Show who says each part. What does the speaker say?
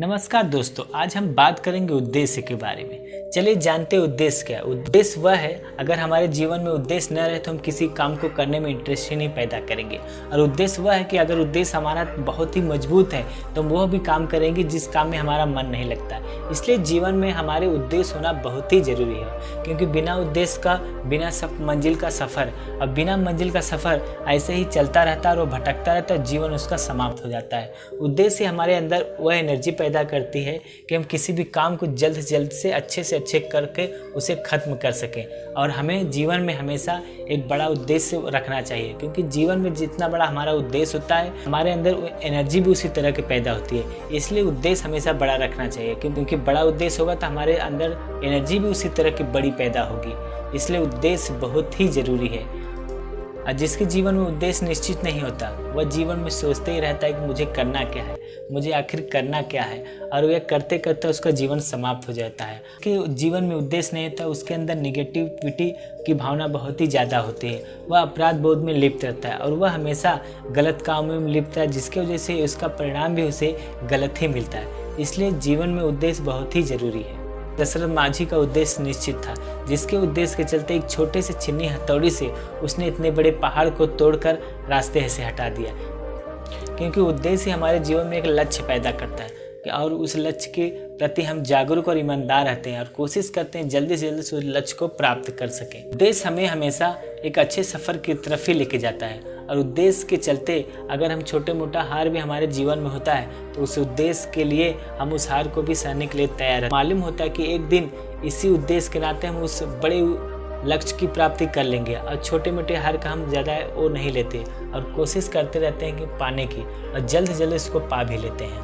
Speaker 1: नमस्कार दोस्तों, आज हम बात करेंगे उद्देश्य के बारे में। चलिए जानते हैं उद्देश्य क्या है। उद्देश्य वह है, अगर हमारे जीवन में उद्देश्य न रहे तो हम किसी काम को करने में इंटरेस्ट ही नहीं पैदा करेंगे। और उद्देश्य वह है कि अगर उद्देश्य हमारा बहुत ही मजबूत है तो हम वह भी काम करेंगे जिस काम में हमारा मन नहीं लगता। इसलिए जीवन में हमारे उद्देश्य होना बहुत ही जरूरी है, क्योंकि बिना उद्देश्य का बिना मंजिल का सफ़र, और बिना मंजिल का सफ़र ऐसे ही चलता रहता है और वो भटकता रहता है, जीवन उसका समाप्त हो जाता है। उद्देश्य हमारे अंदर वह एनर्जी पैदा करती है कि हम किसी भी काम को जल्द से जल्द से अच्छे करके उसे ख़त्म कर सकें। और हमें जीवन में हमेशा एक बड़ा उद्देश्य रखना चाहिए, क्योंकि जीवन में जितना बड़ा हमारा उद्देश्य होता है हमारे अंदर एनर्जी भी उसी तरह की पैदा होती है। इसलिए उद्देश्य हमेशा बड़ा रखना चाहिए, क्योंकि बड़ा उद्देश्य होगा तो हमारे अंदर एनर्जी भी उसी तरह की बड़ी पैदा होगी। इसलिए उद्देश्य बहुत ही ज़रूरी है। और जिसके जीवन में उद्देश्य निश्चित नहीं होता वह जीवन में सोचते ही रहता है कि मुझे करना क्या है, मुझे आखिर करना क्या है, और वह करते करते उसका जीवन समाप्त हो जाता है। कि जीवन में उद्देश्य नहीं होता उसके अंदर निगेटिविटी की भावना बहुत ही ज़्यादा होती है। वह अपराध बोध में लिप्त रहता है और वह हमेशा गलत कामों में लिप्त है, जिसकी वजह से उसका परिणाम भी उसे गलत ही मिलता है। इसलिए जीवन में उद्देश्य बहुत ही ज़रूरी है। दशरथ माझी का उद्देश्य निश्चित था, जिसके उद्देश्य के चलते एक छोटे से छीनी हथौड़ी से उसने इतने बड़े पहाड़ को तोड़कर रास्ते से हटा दिया। क्योंकि उद्देश्य हमारे जीवन में एक लक्ष्य पैदा करता है और उस लक्ष्य के प्रति हम जागरूक और ईमानदार रहते हैं और कोशिश करते हैं जल्दी से जल्दी उस लक्ष्य को प्राप्त कर सकें। उद्देश्य हमें हमेशा एक अच्छे सफ़र की तरफ ही लेके जाता है, और उद्देश्य के चलते अगर हम छोटे मोटा हार भी हमारे जीवन में होता है तो उस उद्देश्य के लिए हम उस हार को भी सहने के लिए तैयार हैं। मालूम होता है कि एक दिन इसी उद्देश्य के नाते हम उस बड़े लक्ष्य की प्राप्ति कर लेंगे, और छोटे मोटे हार का हम ज़्यादा वो नहीं लेते और कोशिश करते रहते हैं कि पाने की, और जल्द से जल्द इसको पा भी लेते हैं।